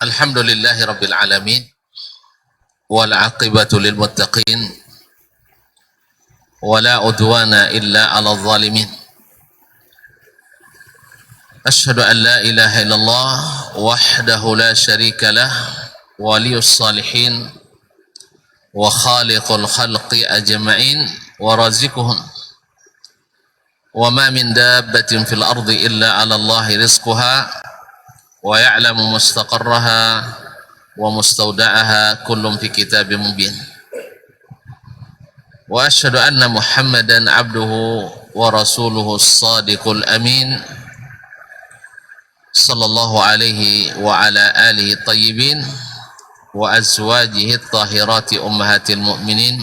Alhamdulillahi Rabbil Alamin wal aqibatu lil muttaqin wala udwana illa ala zalimin. Ashhadu an la ilaha illallah wahdahu la syarika lah waliyus salihin wa khaliqul khalqi ajma'in wa razikuhum wa ma min dabbatin fil ardi illa ala Allahi rizquha wa ya'lamu mustaqarraha wa mustawda'aha kullum fi kitabim mubin. Wa asyhadu anna Muhammadan abduhu wa rasuluhu as-sadiqul amin sallallahu alaihi wa ala alihi tayyibin wa azwajihi at-tahirati ummahatil mu'minin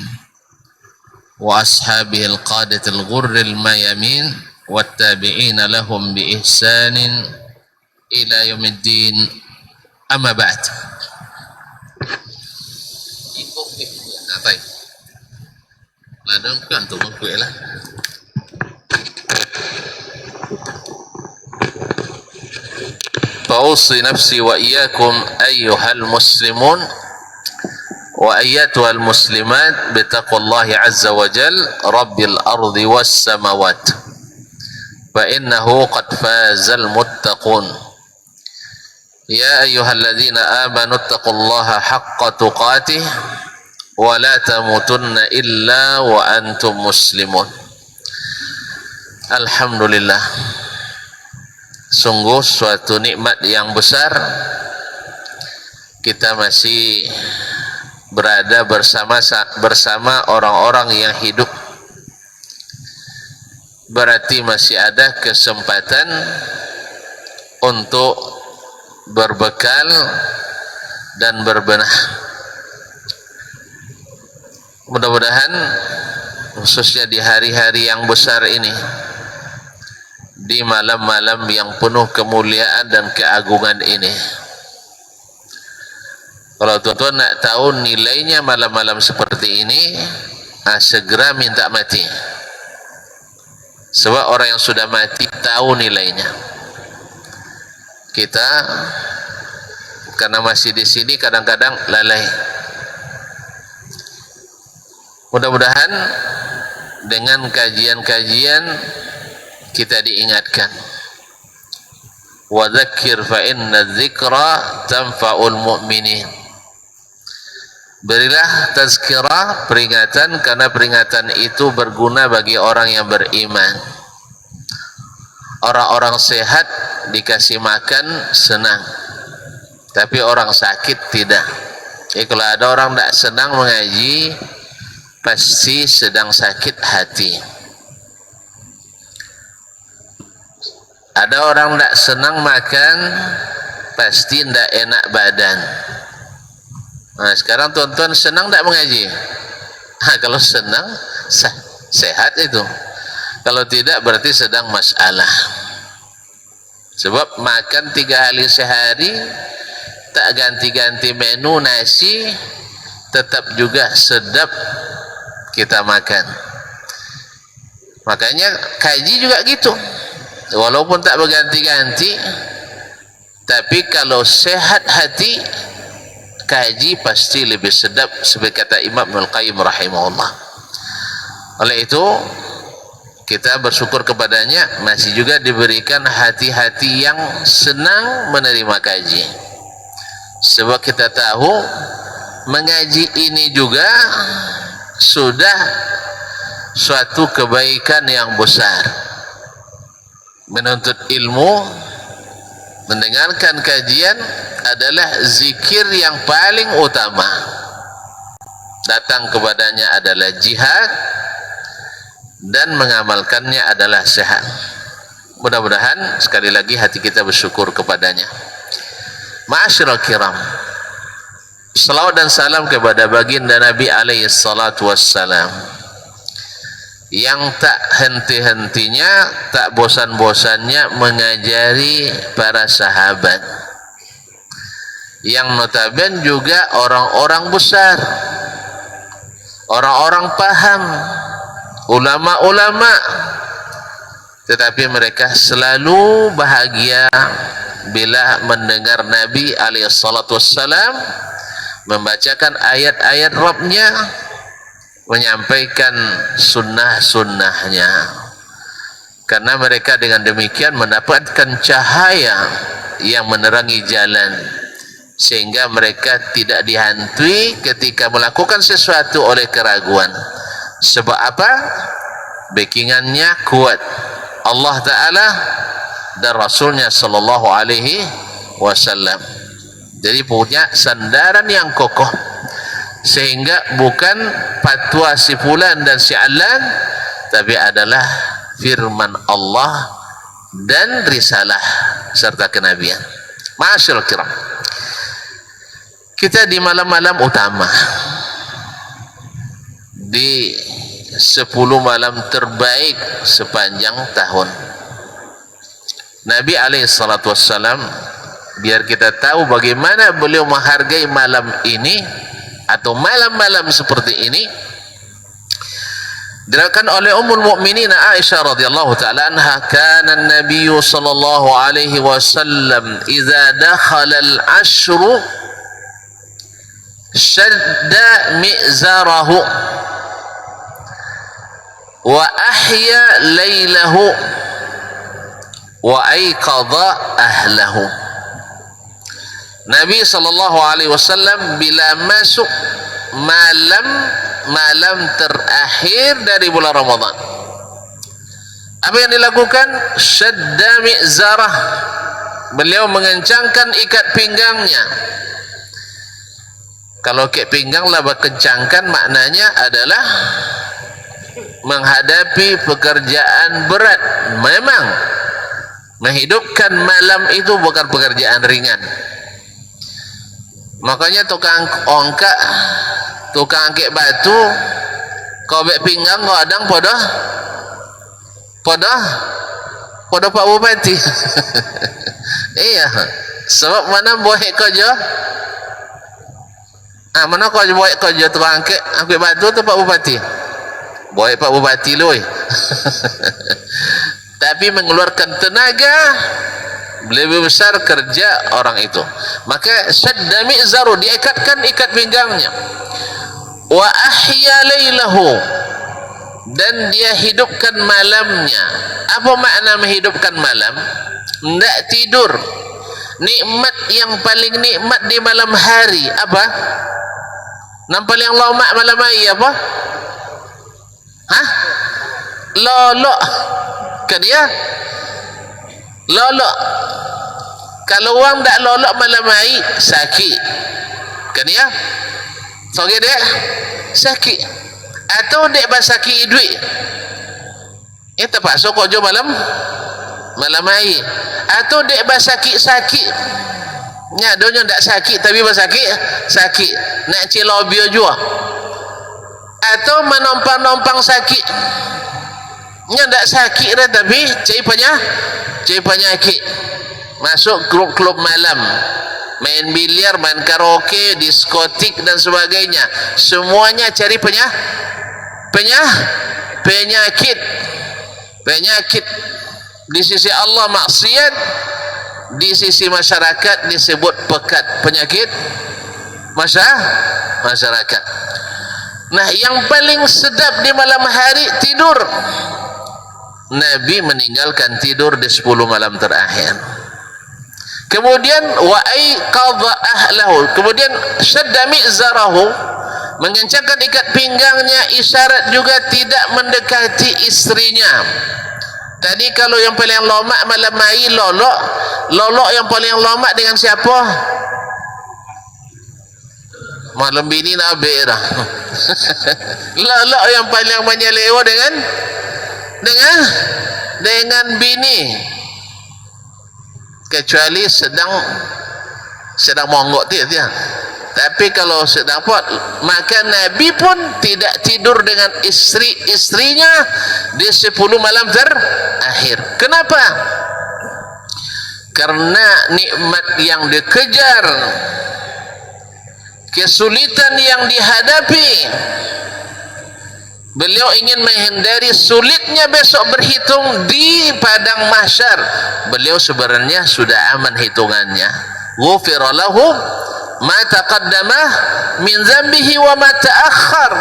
wa ashabihi al-qadatil ghurril mayamin wat tabi'ina lahum bi ihsanin ila yaumiddin, amma ba'd. Baik. Ladang kan tu mengkuih lah. Fa'usi nafsi wa iyyakum ayyuhal muslimun wa ayyatuhal muslimat bitaqwallahi azza wa jal rabbil ardi was samawat fa innahu qad fazal muttaqun. Ya ayyuhalladzina amanu taqullaha haqqa tuqatih wa la tamutunna illa wa antum muslimun. Alhamdulillah, sungguh suatu nikmat yang besar kita masih berada bersama orang-orang yang hidup. Berarti masih ada kesempatan untuk berbekal dan berbenah. Mudah-mudahan khususnya di hari-hari yang besar ini, di malam-malam yang penuh kemuliaan dan keagungan ini, kalau tuan-tuan nak tahu nilainya malam-malam seperti ini, segera minta mati. Sebab orang yang sudah mati tahu nilainya. Kita karena masih di sini kadang-kadang lalai. Mudah-mudahan dengan kajian-kajian kita diingatkan. Wa dzakir fa inna dzikra tanfa'ul mu'minin. Berilah tazkirah, peringatan, karena peringatan itu berguna bagi orang yang beriman. Orang-orang sehat dikasih makan senang, tapi orang sakit tidak. Jadi kalau ada orang tidak senang mengaji, pasti sedang sakit hati. Ada orang tidak senang makan, pasti tidak enak badan. Nah, sekarang tuan-tuan senang tidak mengaji? Kalau senang, sehat itu. Kalau tidak berarti sedang masalah. Sebab makan 3 kali sehari, tak ganti-ganti menu nasi, tetap juga sedap kita makan. Makanya kaji juga gitu. Walaupun tak berganti-ganti, tapi kalau sehat hati, kaji pasti lebih sedap, seperti kata Imam Ibnul Qayyim rahimahullah. Oleh itu kita bersyukur kepadanya, masih juga diberikan hati-hati yang senang menerima kaji. Sebab kita tahu mengaji ini juga sudah suatu kebaikan yang besar. Menuntut ilmu, mendengarkan kajian adalah zikir yang paling utama. Datang kepadanya adalah jihad, dan mengamalkannya adalah sehat. Mudah-mudahan sekali lagi hati kita bersyukur kepadanya. Ma'asyiral kiram, salawat dan salam kepada baginda Nabi alaihi salatu wassalam, yang tak henti-hentinya, tak bosan-bosannya mengajari para sahabat, yang notabene juga orang-orang besar, orang-orang paham, ulama-ulama tetapi mereka selalu bahagia bila mendengar Nabi SAW membacakan ayat-ayat Rabbnya, menyampaikan sunnah-sunnahnya, karena mereka dengan demikian mendapatkan cahaya yang menerangi jalan, sehingga mereka tidak dihantui ketika melakukan sesuatu oleh keraguan. Sebab apa? Backingannya kuat, Allah Ta'ala dan Rasulnya Sallallahu Alaihi Wasallam. Jadi punya sandaran yang kokoh, sehingga bukan fatwa si fulan dan si alan, tapi adalah firman Allah dan risalah serta kenabian. Ma'asyiral kiram, kita di malam-malam utama, di 10 malam terbaik sepanjang tahun. Nabi SAW, biar kita tahu bagaimana beliau menghargai malam ini atau malam-malam seperti ini, diriwayatkan oleh Ummul Mukminin Aisyah radhiyallahu taala anha, kana an-nabiy sallallahu alaihi wasallam idza dakhala al-ashru shadda mi'zarahu wa ahya laylahu wa ayqadha ahlahu. Nabi SAW bila masuk malam terakhir dari bulan Ramadan, apa yang dilakukan? Syadda mi'zarah, beliau mengencangkan ikat pinggangnya. Kalau ikat pinggang lah kencangkan, maknanya adalah menghadapi pekerjaan berat. Memang menghidupkan malam itu bukan pekerjaan ringan. Makanya tukang ongkak, tukang angkit batu, kau bek pinggang kau adang pada Pak Bupati. Iya, sebab mana boleh kerja, mana kau boleh kerja tukang angkit batu tu Pak Bupati, boleh Pak Bupati lui. Tapi mengeluarkan tenaga lebih besar kerja orang itu. Maka syadda mi'zaru, diikatkan ikat pinggangnya. Wa ahya laylahu, dan dia hidupkan malamnya. Apa makna menghidupkan malam? Tidak tidur. Nikmat yang paling nikmat di malam hari apa? Nampak yang lama malam hari apa? Lolok kan ya? Lolok. Kalau orang tak lolok malam hari, sakit kan ya? Sorry dek, sakit. Atau dek basaki duit, terpaksa kau jual malam hari. Atau dek basaki sakit, donya tak sakit tapi basaki sakit, nak cilobio jua. Atau menompang-nompang sakit, tak sakit dah tapi cari penyakit. Masuk klub-klub malam, main biliar, main karaoke, diskotik dan sebagainya, semuanya cari penyakit. Di sisi Allah maksiat, di sisi masyarakat disebut pekat, penyakit masyarakat. Nah, yang paling sedap di malam hari tidur. Nabi meninggalkan tidur di 10 malam terakhir. Kemudian wa ayqadha ahlahu, kemudian syadda mi'zarahu, mengencangkan ikat pinggangnya, isyarat juga tidak mendekati istrinya. Tadi kalau yang paling lama malam hari lolok yang paling lama dengan siapa? Malam bini nak dah. Lolok yang paling menyelewa dengan bini, kecuali sedang monggok dia. Tapi kalau sedang pot, maka Nabi pun tidak tidur dengan istrinya di 10 malam terakhir. Kenapa? Karena nikmat yang dikejar, kesulitan yang dihadapi, Beliau ingin menghindari sulitnya besok berhitung di padang mahsyar. Beliau sebenarnya sudah aman hitungannya. Ghufira lahu ma taqaddama min dzambihi wa ma ta'akhkhar.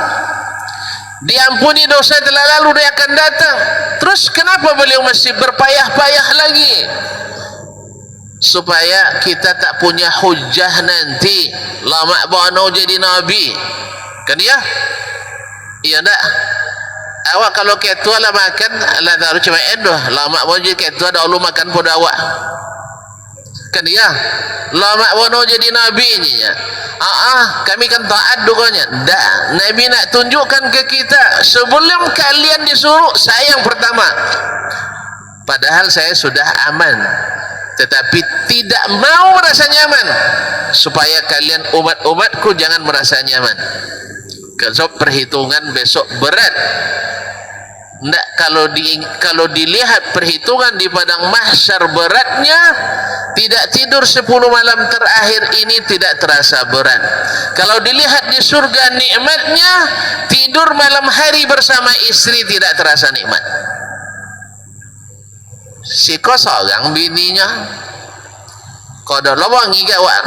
Diampuni dosa telah lalu dan akan datang. Terus kenapa beliau masih berpayah-payah lagi? Supaya kita tak punya hujah nanti lama bono jadi nabi. Kan ya? Iya tak? Awak kalau ketua lah makan lah taruh cuma endoh lama bono jadi ketua dah Allah makan pada awak. Kan ya? Lama bono jadi nabi ni ya. Kami kan taat dukanya. Dah, Nabi nak tunjukkan ke kita sebelum kalian disuruh saya yang pertama. Padahal saya sudah aman, tetapi tidak mau merasa nyaman supaya kalian umat-umatku jangan merasa nyaman. Sebab perhitungan besok berat. Ndak, kalau dilihat perhitungan di padang mahsyar beratnya, tidak tidur 10 malam terakhir ini tidak terasa berat. Kalau dilihat di surga nikmatnya, tidur malam hari bersama istri tidak terasa nikmat. Si kosong bininya kodoh wangi gak wak.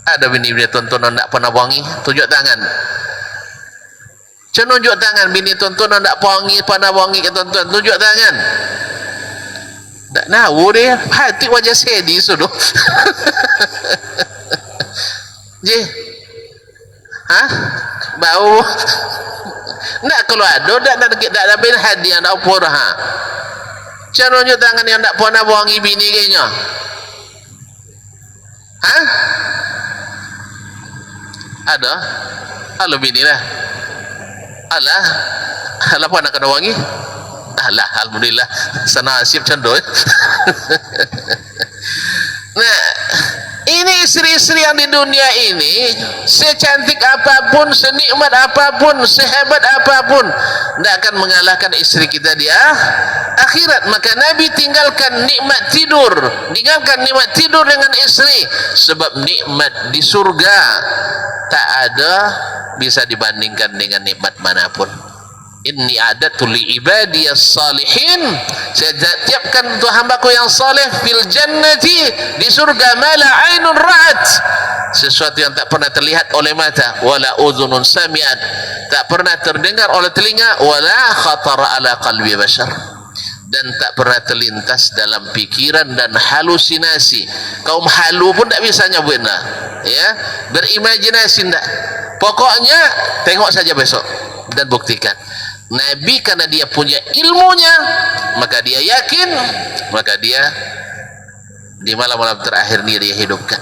Ada bini-bini tontonan tak pernah wangi, tunjuk tangan. Tunjuk tangan bini tontonan tak pernah wangi ke tonton, tunjuk tangan. Tak nahu dia, hati wajah sedih sudah. Je, bau. Nak kalau ada, tak ada bin hadiah nak apa dah. Cara tunjuk tangan yang tak pernah wangi bini kayaknya. Ada? Halo bini lah. Alah apa nak kena wangi? Alah, alhamdulillah senasib cendol. Nah, ini istri-istri yang di dunia ini, secantik apapun, senikmat apapun, sehebat apapun, tidak akan mengalahkan istri kita di akhirat. Maka Nabi tinggalkan nikmat tidur, dengan istri, sebab nikmat di surga tak ada bisa dibandingkan dengan nikmat manapun. Inni adatu li ibadiyas salihin, saya tiapkan untuk hambaku yang saleh fil jannati, di surga, mala ainun ra'at, sesuatu yang tak pernah terlihat oleh mata, wala udhunun sami'at, tak pernah terdengar oleh telinga, wala khatara ala qalbi bashar, dan tak pernah terlintas dalam pikiran dan halusinasi. Kaum halu pun tak bisa nyebutnya, ya, berimajinasi tak. Pokoknya tengok saja besok dan buktikan. Nabi karena dia punya ilmunya, maka dia yakin, maka dia di malam-malam terakhir ini dia hidupkan.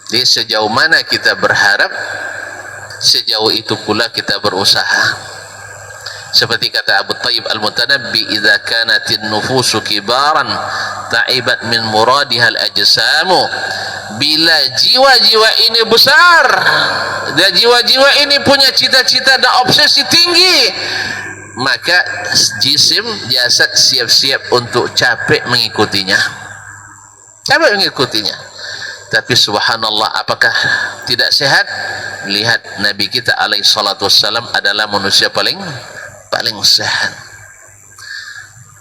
Jadi sejauh mana kita berharap, sejauh itu pula kita berusaha. Seperti kata Abu Tayyib Al-Mutanabbi, idza kanatin nufusu kibaran ta'ibat min muradihal ajsamu. Bila jiwa-jiwa ini besar dan jiwa-jiwa ini punya cita-cita dan obsesi tinggi, maka jisim, jasad siap-siap untuk capek mengikutinya. Tapi subhanallah, apakah tidak sehat? Lihat Nabi kita alaihi salatu wassalam adalah manusia paling sehat.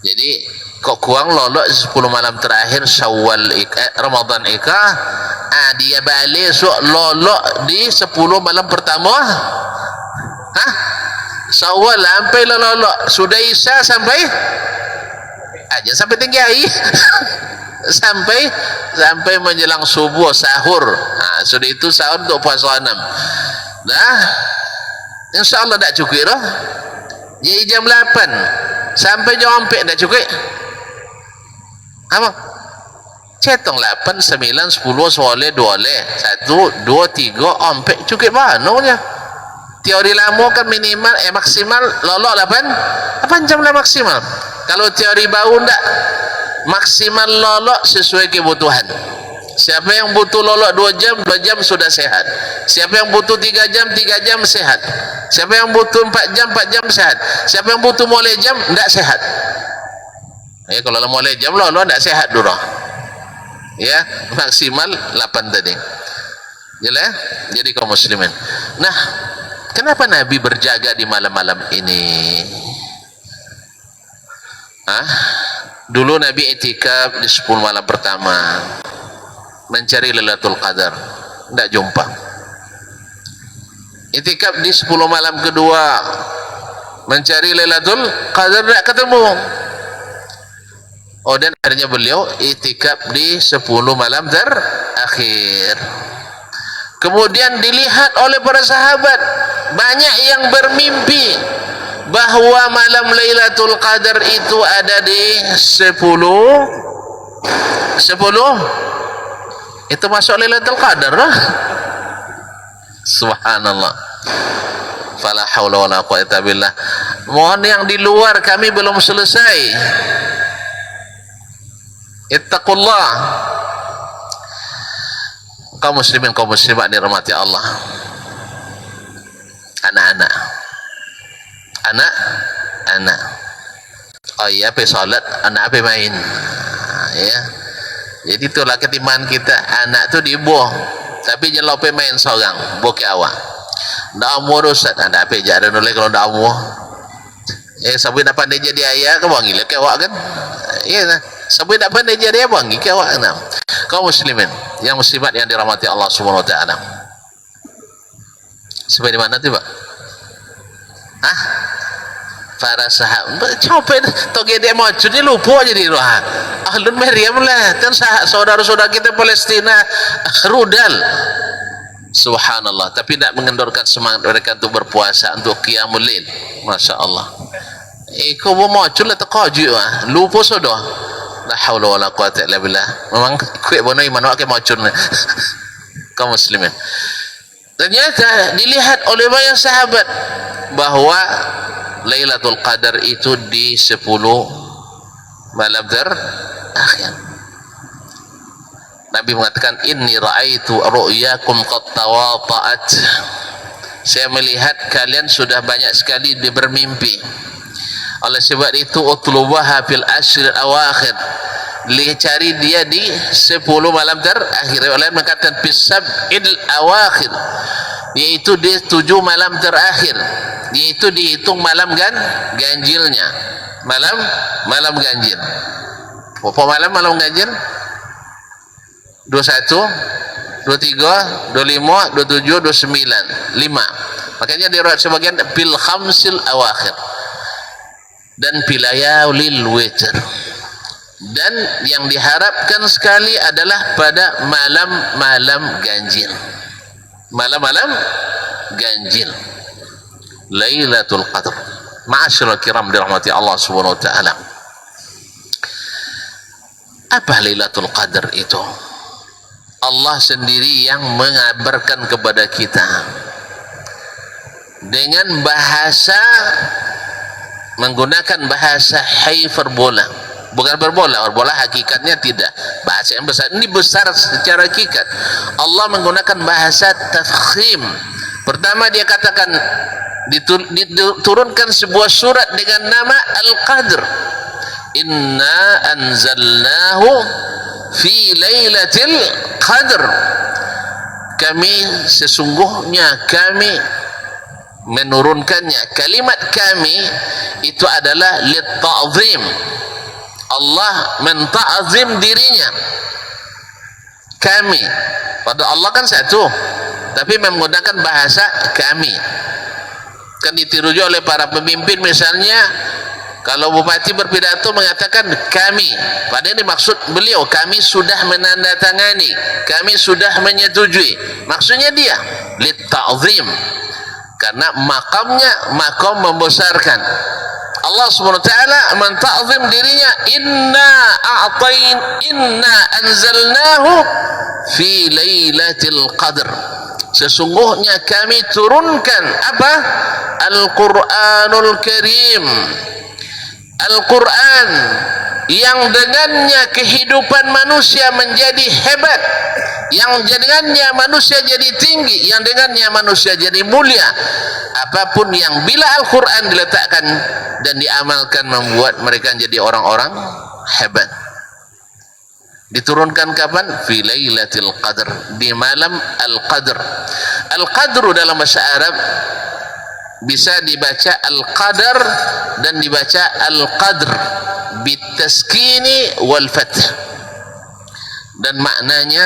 Jadi kok kurang lolok 10 malam terakhir Syawal Ramadan dia balik lolok di 10 malam pertama. Syawal sampai lolok, sudah Isya sampai tinggi air. sampai menjelang subuh sahur. Sudah itu sahur untuk puasa 6. Dah insyaallah tak cukup dah. Jadi jam 8 sampai jam 4 dah cukup. Apa? Cetong 8, 9, 10, 11, 12, 1, 2, 3, 4 cukup mana? Teori lama kan minimal maksimal lolok 8 jam lah maksimal. Kalau teori baru ndak, maksimal lolok sesuai kebutuhan. Siapa yang butuh lolok 2 jam sudah sehat. Siapa yang butuh 3 jam sehat. Siapa yang butuh 4 jam sehat. Siapa yang butuh mulai jam tidak sehat. Kalau mulai jam lolok tidak sehat dulu. Ya, maksimal 8 tadi. Jelas? Jadi kaum muslimin. Nah, kenapa Nabi berjaga di malam-malam ini? Dulu Nabi itikaf di 10 malam pertama, mencari Lailatul Qadar, tidak jumpa. Itikaf di 10 malam kedua, mencari Lailatul Qadar, tidak ketemu. Oh, dan akhirnya beliau itikaf di 10 malam terakhir. Kemudian dilihat oleh para sahabat, banyak yang bermimpi bahwa malam Lailatul Qadar itu ada di 10. Itu masuk Lailatul Qadar lah. Subhanallah. Fala haula wala quwwata billah. Mohon yang di luar, kami belum selesai. Ittaqullah. Kaum muslimin, kaum muslimat dirahmati Allah. Anak-anak, oh iya, pe salat, anak pe main, ya. Jadi itulah ketimbang kita, anak tu dibuang, tapi jelau pe main seorang, bukan awak. Dah umur Ustaz, anak pe jadi nolak kalau dah umur. Sampai dapat dia jadi ayah, kau wangi lah kau kan? Iya, sampai dapat dia jadi ayah, wangi kau kan? Kaum muslimin, yang muslimat yang dirahmati Allah Subhanahu Wa Taala. Sampai di mana tu Pak? Para sahabat coba toge dia mau jadi lupa jadi rohan. Ahlun Maryam lah, kan saudara-saudara kita Palestina rudal. Subhanallah, tapi tidak mengendorkan semangat mereka untuk berpuasa, untuk qiyamul lail. Masya Allah. Kau mau culah terkaju lupa sudah. La haula wala quwwata illa billah. Memang kuat bono iman wak ke macun. Kaum muslimin. Ternyata dilihat oleh banyak sahabat bahwa Lailatul Qadar itu di 10 malam terakhir. Nabi mengatakan, inni ra'aitu ru'yakum qad tawata'at. Saya melihat kalian sudah banyak sekali bermimpi. Oleh sebab itu utlubaha fil ashr awakhir, cari dia di 10 malam terakhir. Oleh mengatakan bisab'il awakhir, yaitu di 7 malam terakhir, yaitu dihitung malam ganjilnya, malam ganjil. Berapa malam ganjil? 21, 23, 25, 27, 29, 5. Makanya diriwayat sebagian bil khamsil awakhir dan bilayalil witr. Dan yang diharapkan sekali adalah pada malam-malam ganjil, malam-malam ganjil Lailatul Qadar. Ma'asyiral kiram dirahmati Allah Subhanahu wa taala. Apa Lailatul Qadar itu? Allah sendiri yang mengabarkan kepada kita dengan bahasa, menggunakan bahasa hyperbola. Bukan berbola hakikatnya tidak, bahasa yang besar. Ini besar secara hakikat. Allah menggunakan bahasa tafkhim. Pertama dia katakan, diturunkan sebuah surat dengan nama Al-Qadr. Inna anzalnahu fi lailatul qadr. Kami sesungguhnya kami menurunkannya. Kalimat kami itu adalah litta'zim. Allah menta'zim dirinya. Kami, pada Allah kan satu, tapi menggunakan bahasa kami. Kan ditiru oleh para pemimpin, misalnya kalau bupati berpidato mengatakan kami, padahal dimaksud beliau kami sudah menandatangani, kami sudah menyetujui. Maksudnya dia litta'zim, karena makamnya makom membesarkan. Allah Subhanahu wa taala menta'zim dirinya, inna anzalnahu fi lailatul qadr. Sesungguhnya kami turunkan apa? Al-Qur'anul Karim. Al-Quran yang dengannya kehidupan manusia menjadi hebat, yang dengannya manusia jadi tinggi, yang dengannya manusia jadi mulia. Apapun yang bila Al-Quran diletakkan dan diamalkan membuat mereka jadi orang-orang hebat. Diturunkan kapan? Fi lailatul qadr, di malam al-qadr. Al-qadru dalam bahasa Arab bisa dibaca al-qadar dan dibaca al-qadr bitaskini wal fath, dan maknanya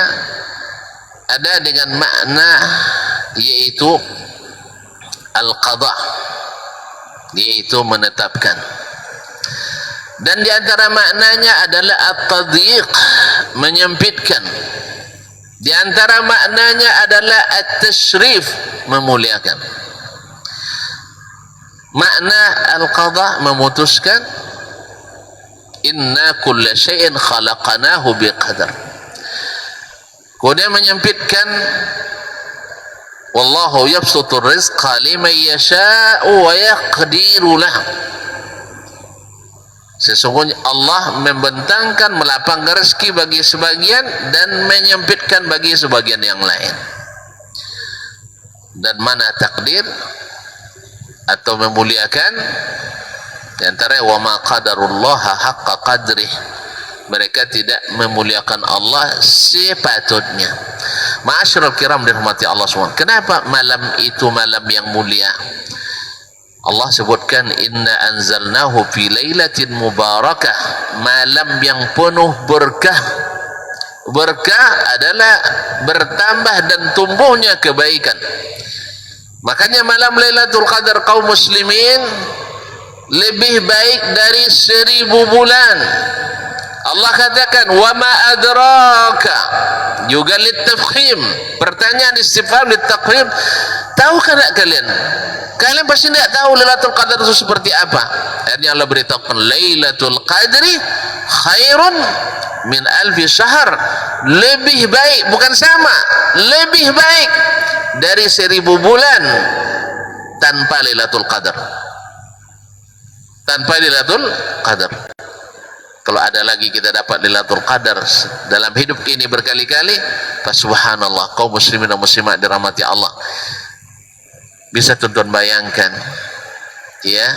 ada dengan makna yaitu al-qada, yaitu menetapkan, dan di antara maknanya adalah at-tadyiq, menyempitkan. Di antara maknanya adalah at-tashrif, memuliakan. Makna al-qada memutuskan, inna kulla syai'in khalaqnahu biqadar. Kemudian menyempitkan, wallahu yabsutur rizqa liman yasha'u wa yaqdiru lahu. Sesungguhnya Allah membentangkan, melapangkan rezeki bagi sebagian dan menyempitkan bagi sebagian yang lain. Dan mana takdir atau memuliakan, di antara wa ma qadarullaha haqqa qadrih, mereka tidak memuliakan Allah sepatutnya. Ma'asyiral kiram dirahmati Allah semua. Kenapa malam itu malam yang mulia? Allah sebutkan, inna anzalnahu fi lailatin mubarakah, malam yang penuh berkah. Berkah adalah bertambah dan tumbuhnya kebaikan. Makanya malam Lailatul Qadar kaum muslimin lebih baik dari 1000 bulan. Allah katakan, wa ma adraka, juga litafkhim, pertanyaan istifham litafkhim. Tahukah tak kalian? Kalian pasti tidak tahu Lailatul Qadar itu seperti apa. Akhirnya Allah beritahukan, Lailatul Qadri khairun min alfi syahr, lebih baik, bukan sama, lebih baik dari 1000 bulan tanpa Lailatul Qadar. Tanpa Lailatul Qadar. Kalau ada lagi kita dapat Lailatul Qadar dalam hidup ini berkali-kali, subhanallah, kaum muslimin dan muslimat dirahmati Allah. Bisa tonton, bayangkan ya,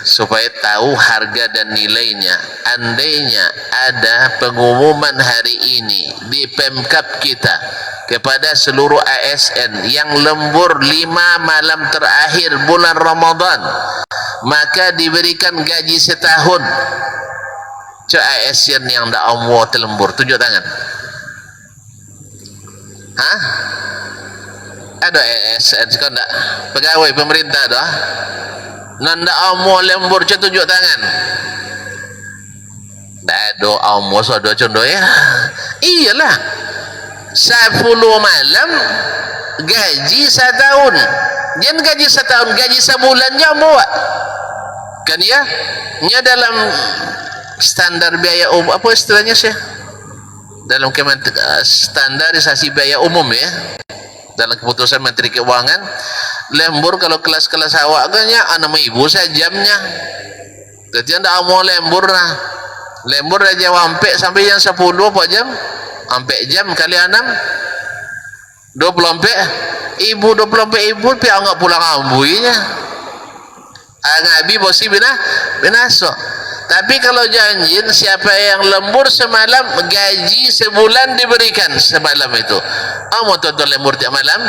supaya tahu harga dan nilainya. Andainya ada pengumuman hari ini di Pemkab kita kepada seluruh ASN yang lembur 5 malam terakhir bulan Ramadan, maka diberikan gaji setahun. Cak ASN yang tak umur terlembur, tunjuk tangan. Hah? Ada ASN sekarang tak? Pegawai pemerintah dah. Nanda umur lembur, cak tunjuk tangan. Tak ada umur, so ada contoh ya. Iyalah, 10 malam gaji setahun. Jangan gaji setahun, gaji sebulan buat. Kan ya? Nya dalam standar biaya umum, apa istilahnya sih? Dalam standarisasi biaya umum ya. Dalam keputusan Menteri Keuangan, lembur kalau kelas-kelas awak kan ya 6.000 saja jamnya. Jadi anda mau lembur lah. Lembur aja sampai jam 10 apa jam? Sampai jam kali 6 24 ibu, 24 ibu pi anggap pulang ambuinya. Ngabi bosi binaso. Tapi kalau janji siapa yang lembur semalam, gaji sebulan diberikan semalam itu. Mau tonton lembur tiap malam?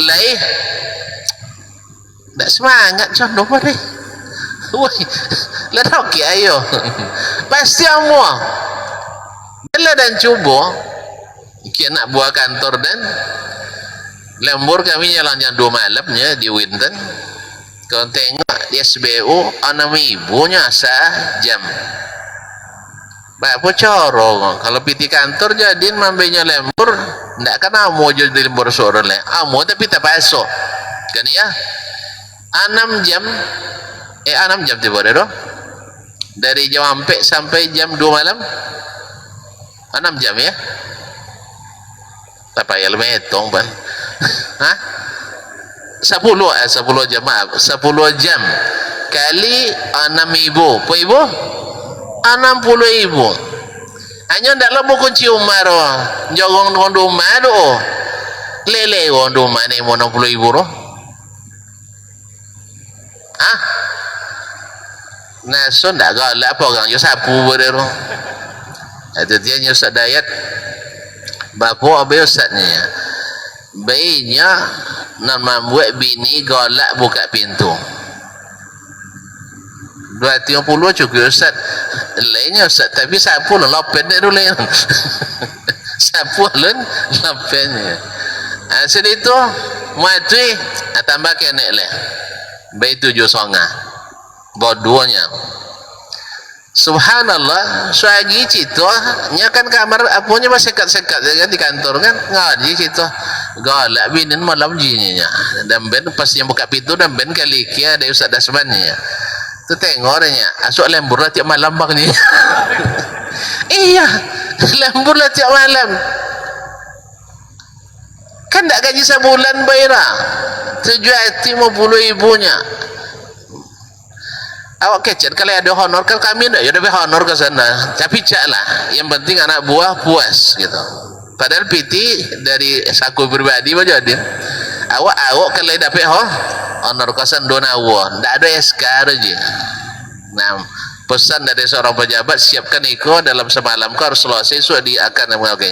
Lai tak semangat contoh apa deh. Woi, leroki ayo. Pasti semua. Bela dan cuba kita nak buat kantor dan lembur kami jalannya 2 malamnya di Winton. Kau tengok di SBU 6.000 nya sejam. Bapak corong kalau piti kantor jadi mambenya lembur, ndak kan amo jadi lembur sore le. Amo tapi tak pasok. Kan ya? 6 jam 6 jam tiba dah. Dari jam sampai jam 2 malam. 6 jam ya. Tak payah hitung ban. Hah? 10 jam, maaf, 10 jam kali 6.000 apa ibu? 60.000. Hanya ndak lembu kunci umar jogong rumah do lele rumah ni 60.000 roh. Ah, nasun ndak galak apa orang yo sapu berdero. Itu dia Ustaz Dayat bapa abai Ustaznya bayinya nak membuat bini galak buka pintu 230 cukup Ustaz lainnya Ustaz tapi siapa lah lapan dia dulu lain siapa lah lapannya hasil itu mati tambah kenek lah bayi 7 songa bodohnya subhanallah suagi cito nya kan kamar apunya masih sekat-sekat kan di kantor kan ngaji cito galak binin malam jinnya dan ben pas yang buka pintu dan ben kali kia ada Ustaz Dasmannya tu tengok orangnya asuk lembur lah tiap malam bang ni iya lembur lah tiap malam kan tak gaji sebulan bayar 750 ibunya awak kecil kalau ada honor kan kami enggak ya ada honor ke sana tapi cak lah yang penting anak buah puas gitu padahal piti dari saku pribadi apa jadi awak kalau dapat honor kosan dona awak enggak ada SK aja nah pesan dari seorang pejabat siapkan iko dalam semalam kau harus selesai sudah akan oke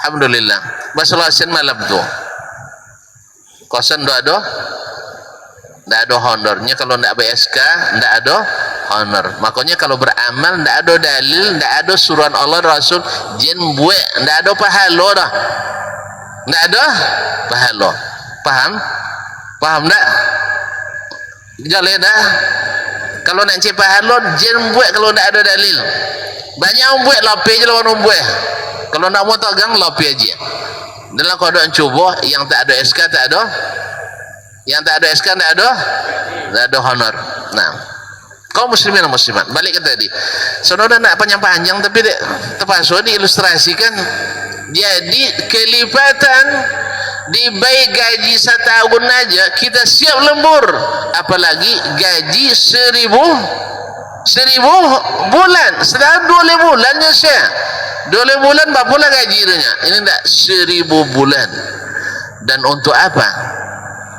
alhamdulillah mas selesai malam tu kosan enggak ada honornya kalau tidak BSK tidak ada honor makanya kalau beramal tidak ada dalil tidak ada suruhan Allah Rasul jen buat tidak ada pahala dah tidak ada pahala paham tak jalan dah kalau nak cari pahala jen buat kalau tidak ada dalil banyak orang buat lapis je lawan orang buat kalau nak mau tagang lapis aja dalam keadaan cuba yang tak ada SK tak ada yang tak ada SK tak ada honor nah kaum muslimin dan muslimat balik ke tadi saudara nak panjang-panjang tapi terpaksa diilustrasikan jadi kelipatan di baik gaji setahun aja kita siap lembur apalagi gaji 1000 bulan setahun 12 bulannya saya 12 bulan berapa lah gajinya ini tak 1000 bulan dan untuk apa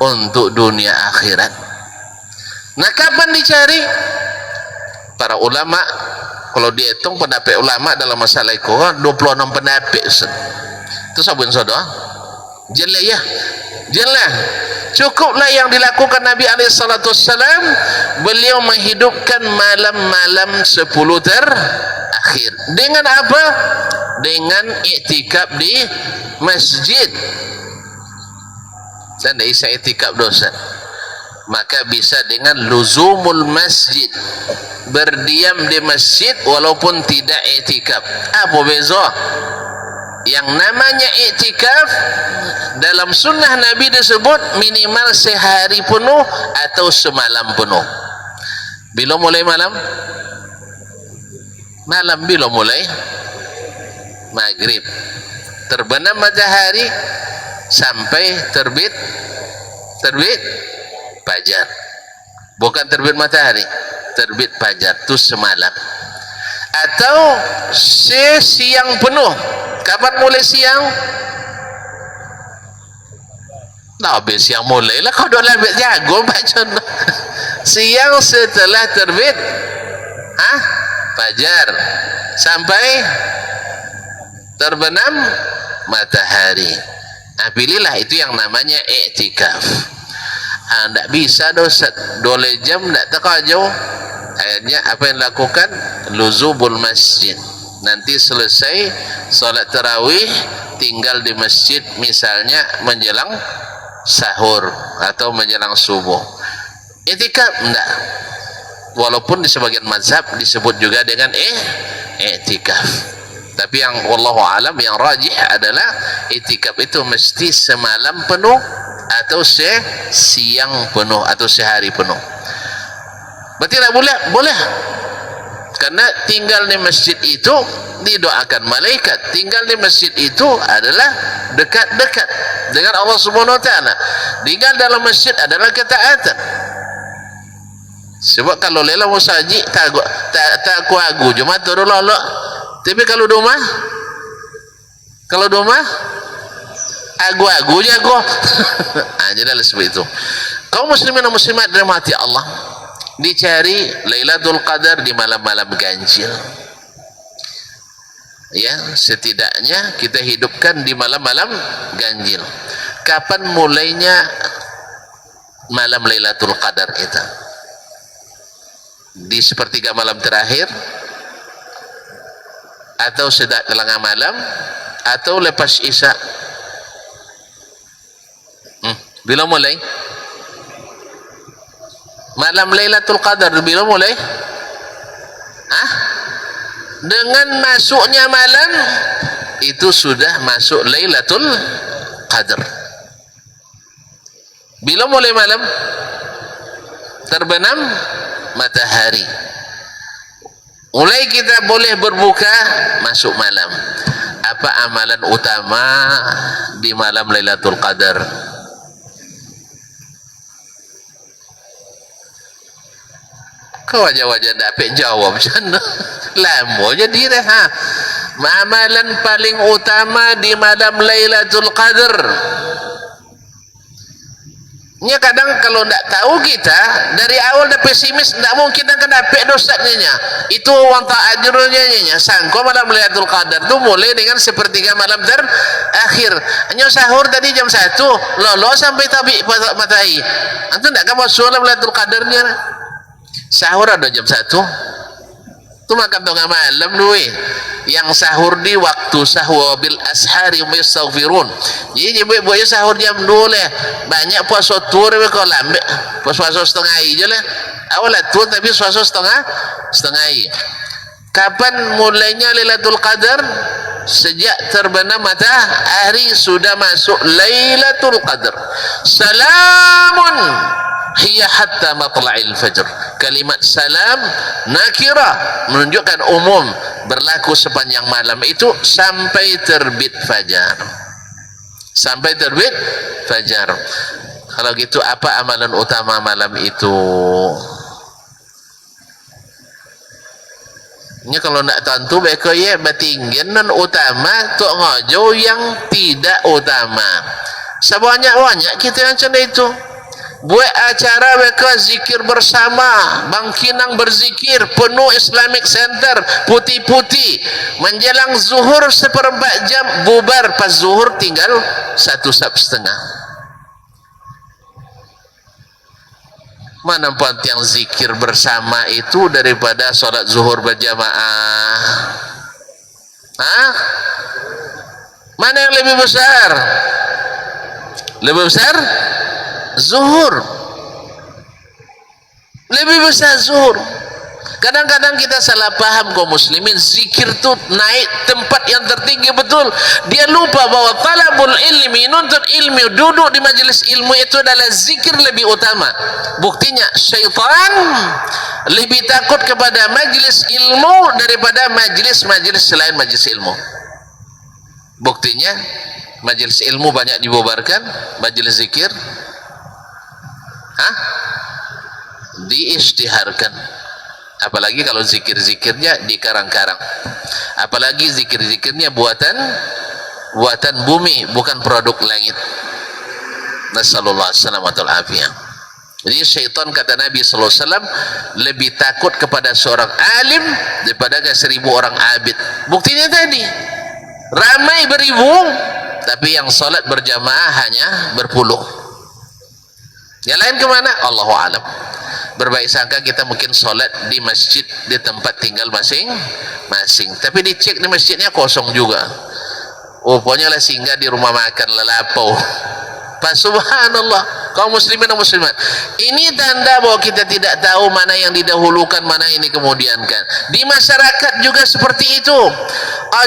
untuk dunia akhirat nah kapan dicari para ulama kalau dihitung pendapat ulama dalam masalah itu 26 pendapat itu sabun saudara jelas cukuplah yang dilakukan Nabi SAW beliau menghidupkan malam-malam 10 terakhir dengan apa? Dengan iktikaf di masjid dan tidak bisa iktikaf dosa maka bisa dengan luzumul masjid berdiam di masjid walaupun tidak iktikaf apa beza yang namanya iktikaf dalam sunnah Nabi disebut minimal sehari penuh atau semalam penuh bila mulai malam bila mulai maghrib terbenam matahari sampai terbit fajar bukan terbit matahari terbit fajar itu semalam atau siang penuh kapan mulai siang habis siang mulai lah kau dah lebih jago baca siang setelah terbit fajar sampai terbenam matahari pilihlah itu yang namanya iktikaf tidak bisa dosa 2 jam tidak terkajau akhirnya apa yang dilakukan luzubul masjid nanti selesai solat tarawih tinggal di masjid misalnya menjelang sahur atau menjelang subuh iktikaf tidak walaupun di sebagian mazhab disebut juga dengan iktikaf tapi yang wallahu alam yang rajih adalah iktikaf itu mesti semalam penuh atau siang penuh atau sehari penuh berarti tak boleh karena tinggal di masjid itu didoakan malaikat tinggal di masjid itu adalah dekat-dekat dengan Allah Subhanahu wa taala tinggal dalam masjid adalah ketaatan sebab kalau lela musaji tak kuagu cuma turun lolok tapi kalau rumah agu jago jadi seperti itu kaum muslimin dan muslimat dirahmati Allah dicari Lailatul Qadar di malam-malam ganjil Ya, setidaknya kita hidupkan di malam-malam ganjil. Kapan mulainya malam Lailatul Qadar kita? Di sepertiga malam terakhir, atau sedang tengah malam, atau lepas Isya? Bila mulai? Malam Lailatul Qadar bila mulai? Dengan masuknya malam itu sudah masuk Lailatul Qadar. Bila mulai malam? Terbenam matahari. Mulai kita boleh berbuka, masuk malam. Apa amalan utama di malam Lailatul Qadar? Kau wajah-wajah tak jawab macam lama jadi dah. Amalan paling utama di malam Lailatul Qadar. Nya kadang kalau tak tahu kita dari awal dah pesimis, tak mungkin akan dapat dosanya. Itu orang tak ajurnya nya. Sangko malam Lailatul Qadar tu mulai dengan sepertiga malam terakhir. Hanya sahur tadi jam 1, lolo sampai tabi matahari. Antu tak kamu malam Lailatul Qadarnya. Sahur ada jam 1 tu makan tengah malam dulu. Yang sahur di waktu sahur bil ashari yastaghfirun. Jadi buat sahur jam 2 lah. Banyak puasa tur kau lambat. Puasa setengah je lah. Awal tur tapi puasa setengah. Kapan mulainya Lailatul Qadar? Sejak terbenam matahari sudah masuk Lailatul Qadar. Salamun hiya hatta matla'il fajr. Kalimat salam nakirah menunjukkan umum, berlaku sepanjang malam itu sampai terbit fajar. Sampai terbit fajar. Kalau gitu apa amalan utama malam itu? Ini kalau nak tentu beko ye batinggian utama tok ngojo yang tidak utama. Sebanyak-banyak kita yang macam itu. Buat acara mereka zikir bersama, Bangkinang berzikir penuh Islamic Center putih-putih. Menjelang zuhur 1/4 jam bubar, pas zuhur tinggal 1/2. Mana yang zikir bersama itu daripada solat zuhur berjamaah? Mana yang lebih besar? Lebih besar zuhur. Lebih besar zuhur. Kadang-kadang kita salah paham kaum muslimin, zikir tu naik tempat yang tertinggi betul. Dia lupa bahwa talabul ilmi, nuntut ilmu, duduk di majelis ilmu itu adalah zikir lebih utama. Buktinya syaitan lebih takut kepada majelis ilmu daripada majelis-majelis selain majelis ilmu. Buktinya majelis ilmu banyak dibubarkan, majelis zikir diisytiharkan. Apalagi kalau zikir-zikirnya di karang-karang, apalagi zikir-zikirnya buatan bumi, bukan produk langit. Nasallallahu alaihi wasallam. Jadi syaitan, kata Nabi sallallahu alaihi wasallam, lebih takut kepada seorang alim daripada 1000 orang abid. Buktinya tadi ramai beribu, tapi yang salat berjamaah hanya berpuluh. Yang lain kemana? Allahu a'lam. Berbaik sangka kita mungkin solat di masjid di tempat tinggal masing-masing, tapi dicek di masjidnya kosong juga. Pokoknya lah singgah di rumah makan lelapau. Pak subhanallah, kaum muslimin dan muslimat, ini tanda bahwa kita tidak tahu mana yang didahulukan, mana yang dikemudiankan. Di masyarakat juga seperti itu.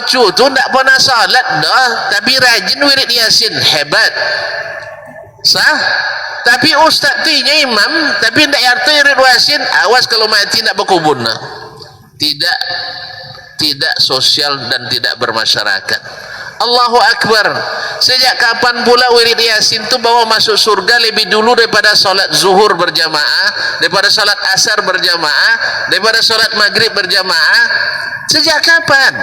Acu tu tak pernah salat dah, tapi rajin wirid yasin, hebat, sah. Tapi ustaz tu imam, tapi tak yartu wirid yasin, awas kalau mati nak berkubun. Tidak sosial dan tidak bermasyarakat. Allahu Akbar. Sejak kapan pula wirid yasin tu bawa masuk surga lebih dulu daripada solat zuhur berjamaah, daripada solat asar berjamaah, daripada solat maghrib berjamaah? Sejak kapan?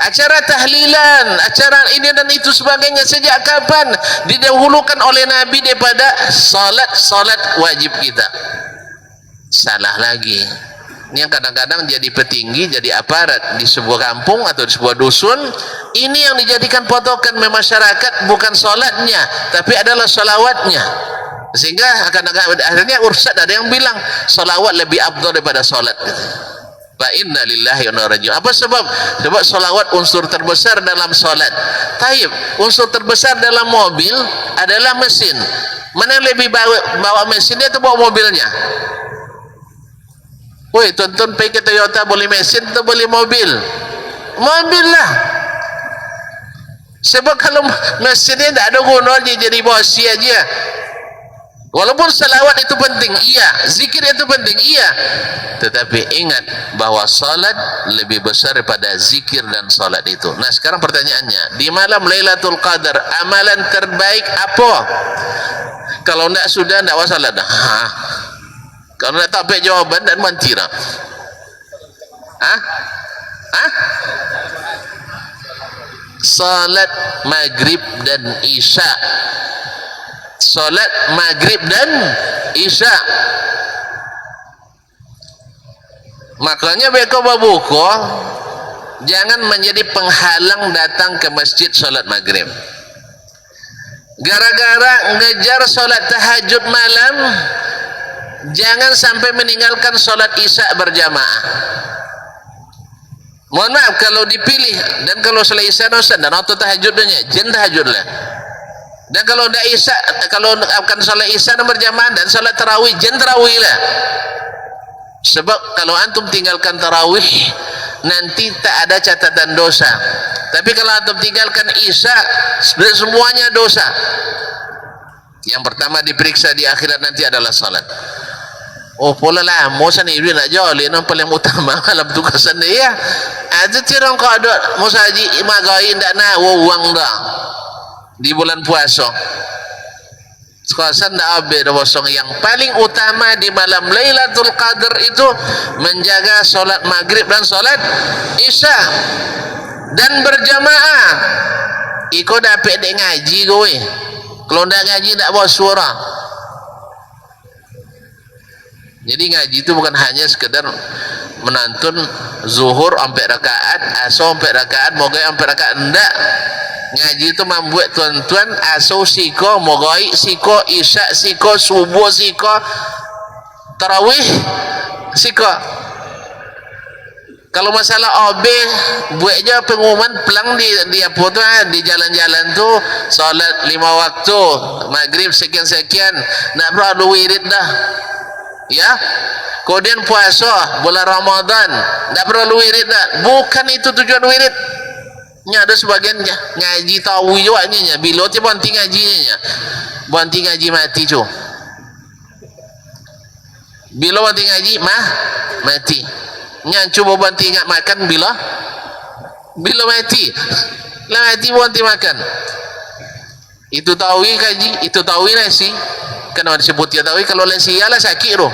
Acara tahlilan, acara ini dan itu sebagainya, sejak kapan didahulukan oleh Nabi daripada salat wajib kita? Salah lagi. yang kadang-kadang jadi petinggi, jadi aparat di sebuah kampung atau di sebuah dusun. Ini yang dijadikan patokan masyarakat bukan solatnya, tapi adalah solawatnya. Sehingga kadang-kadang akhirnya urusan ada yang bilang solawat lebih afdal daripada solat. Fa inna lillahi wa inna ilaihi raji'un. Apa sebab? Sebab solawat unsur terbesar dalam solat. Taib, unsur terbesar dalam mobil adalah mesin. Mana yang lebih bawa mesinnya atau bawa mobilnya? Woi, tonton pergi ke Toyota, boleh mesin atau boleh mobil? Mobil lah. Sebab kalau mesinnya tidak ada gunanya, jadi bosi aja. Walaupun salawat itu penting, iya. Zikir itu penting, iya. Tetapi ingat bahwa salat lebih besar daripada zikir dan salat itu. Nah, sekarang pertanyaannya, di malam Lailatul Qadar, amalan terbaik apa? Kalau tidak sudah, tidak masalah dah. Kalau nak tak baik jawaban dan mantira. Salat maghrib dan isya. Salat maghrib dan isya. Makanya mereka berbuka, jangan menjadi penghalang datang ke masjid salat maghrib. Gara-gara ngejar salat tahajud malam, jangan sampai meninggalkan solat isya berjamaah. Mohon maaf kalau dipilih, dan kalau solat isya dan atau tahajudnya jen tahajudlah. Dan kalau tidak isya, kalau akan solat isya berjamaah dan solat tarawih jen tarawih lah. Sebab kalau antum tinggalkan tarawih nanti tak ada catatan dosa. Tapi kalau antum tinggalkan isya semuanya dosa. Yang pertama diperiksa di akhirat nanti adalah salat. Oh, pola lah, mosan ni nak jolin yang paling utama dalam tugasan dia. Ada tirang kau ada musaji magain dak na uang dah di bulan puasa. Sekalian dak habis dah kosong. Yang paling utama di malam Lailatul Qadar itu menjaga solat maghrib dan solat isya dan berjamaah. Iko dapat dek ngaji kowe. Kalau ndak ngaji ndak bawa suara. Jadi ngaji itu bukan hanya sekedar menantun zuhur sampai rakaat, asar sampai rakaat, mogai sampai rakaat, enggak. Ngaji itu membuat tuan-tuan asar siko, mogai siko, isya siko, subuh siko, tarawih siko. Kalau masalah OB, buatnya pengumuman pelang di apa tu, di jalan-jalan tu salat 5 waktu, maghrib sekian-sekian, nak perlu wirid dah. Ya, kemudian puasa bulan Ramadan tak perlu wirid dah. Bukan itu tujuan wirid. Nya ada sebagian ngaji tahu juga nya bila tu berhenti ngajinya. Berhenti ngaji mati tu. Bila berhenti ngaji mati. Nya cuba berhenti ingat makan bila mati. Lah mati berhenti makan. Itu tahu kaji, itu tahu nasi. Kenapa disebut ya tahu? Kalau nasi lah sakit roh.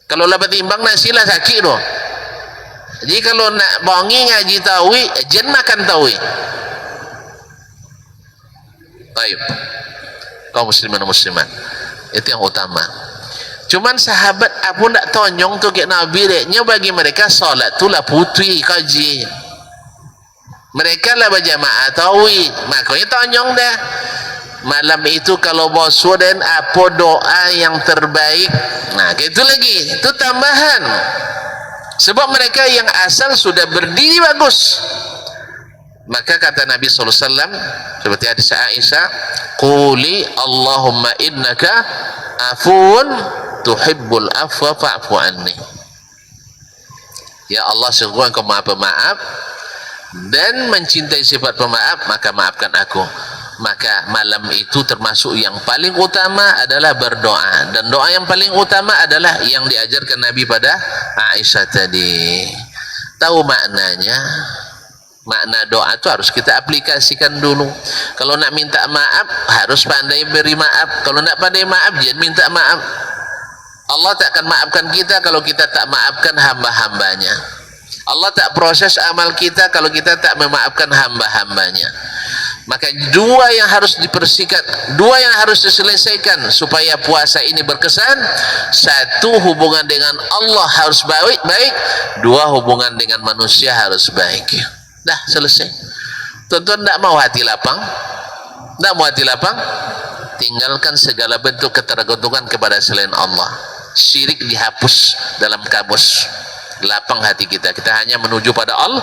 Kalau lah betimbang nasi lah sakit roh. Jadi kalau nak bangi ngaji tahu, jen makan tahu. Baik. Kaum muslimin dan muslimat. Itu yang utama. Cuman sahabat aku nak tonyong tu ke Nabi deknya bagi mereka solat tu lah putih kaji. Mereka lah berjamaah tahu. Makanya tonyong dah. Malam itu kalau bosu dan apa doa yang terbaik. Nah, itu lagi, itu tambahan. Sebab mereka yang asal sudah berdiri bagus. Maka kata Nabi SAW seperti hadis Aisyah, quli Allahumma innaka afuun tuhibbul afwa fa'fu anni. Ya Allah, sungguh Engkau Maha Pemaaf dan mencintai sifat pemaaf, maka maafkan aku. Maka malam itu termasuk yang paling utama adalah berdoa, dan doa yang paling utama adalah yang diajarkan Nabi pada Aisyah tadi. Tahu maknanya? Makna doa itu harus kita aplikasikan dulu. Kalau nak minta maaf harus pandai beri maaf. Kalau nak pandai maaf jangan minta maaf. Allah tak akan maafkan kita kalau kita tak maafkan hamba-hambanya. Allah tak proses amal kita kalau kita tak memaafkan hamba-hambanya. Maka dua yang harus dipersikat, dua yang harus diselesaikan supaya puasa ini berkesan. Satu, hubungan dengan Allah harus baik. Dua, hubungan dengan manusia harus baik. Dah selesai. Tuan-tuan tidak mau hati lapang? Tidak mau hati lapang? Tinggalkan segala bentuk ketergantungan kepada selain Allah. Syirik dihapus dalam kamus. Lapang hati kita, kita hanya menuju pada Allah.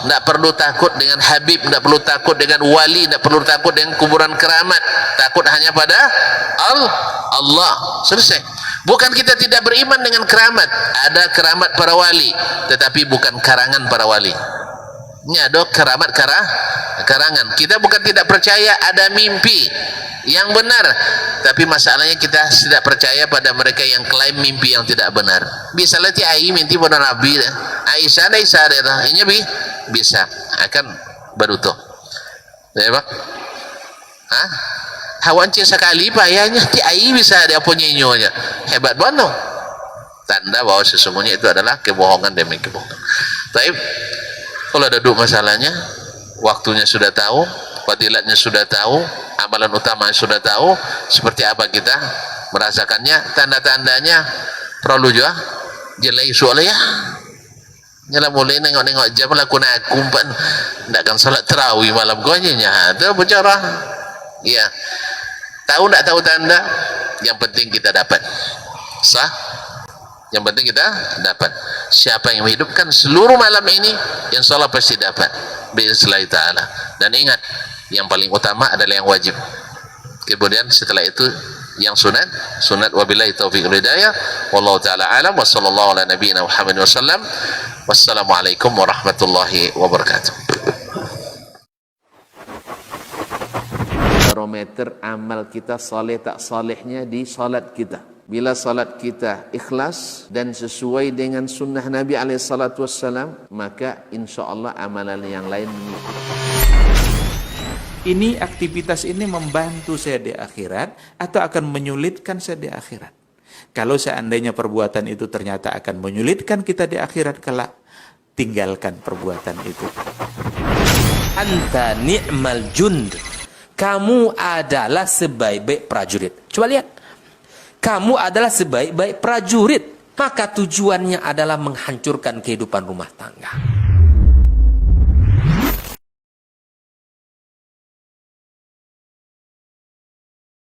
Tidak perlu takut dengan Habib, tidak perlu takut dengan wali, tidak perlu takut dengan kuburan keramat. Takut hanya pada Allah. Selesai. Bukan kita tidak beriman dengan keramat. Ada keramat para wali, tetapi bukan karangan para wali. Ini ada keramat karangan. Kita bukan tidak percaya ada mimpi yang benar, tapi masalahnya kita tidak percaya pada mereka yang klaim mimpi yang tidak benar. Bisa letih ai mimpi pada Nabi Aisyah ini bisa akan baruto. Ya Pak? Hah? Hawancin sekali payahnya ti ai bisa dia punya nyonya. Hebat banget. Tanda bahwa sesungguhnya itu adalah kebohongan demi kebohongan. Tapi kalau ada dua masalahnya, waktunya sudah tahu, fadilatnya sudah tahu, amalan utama sudah tahu, seperti apa kita merasakannya, tanda-tandanya perlu juga jelai soalnya ya. Nyala mulai nengok-nengok jam lakukan kumpan, tidak akan salat tarawih malam gonya, itu bicara. Iya, tahu tidak tahu tanda, yang penting kita dapat sah. Yang penting kita dapat. Siapa yang menghidupkan seluruh malam ini, insyaallah pasti dapat biiznillah taala. Dan ingat, yang paling utama adalah yang wajib. Kemudian setelah itu yang sunat wabillahi taufiq wal hidayah. Wallahu taala alam wa sallallahu ala nabiyyina Muhammad wasallam. Wassalamualaikum warahmatullahi wabarakatuh. Barometer amal kita saleh tak salehnya di salat kita. Bila salat kita ikhlas dan sesuai dengan sunnah Nabi SAW, maka insya Allah amalan yang lain mengikut. Ini aktivitas ini membantu saya di akhirat atau akan menyulitkan saya di akhirat? Kalau seandainya perbuatan itu ternyata akan menyulitkan kita di akhirat kelak, tinggalkan perbuatan itu. Anta ni'mal jund. Kamu adalah sebaik-baik prajurit. Coba lihat. Kamu adalah sebaik-baik prajurit, maka tujuannya adalah menghancurkan kehidupan rumah tangga.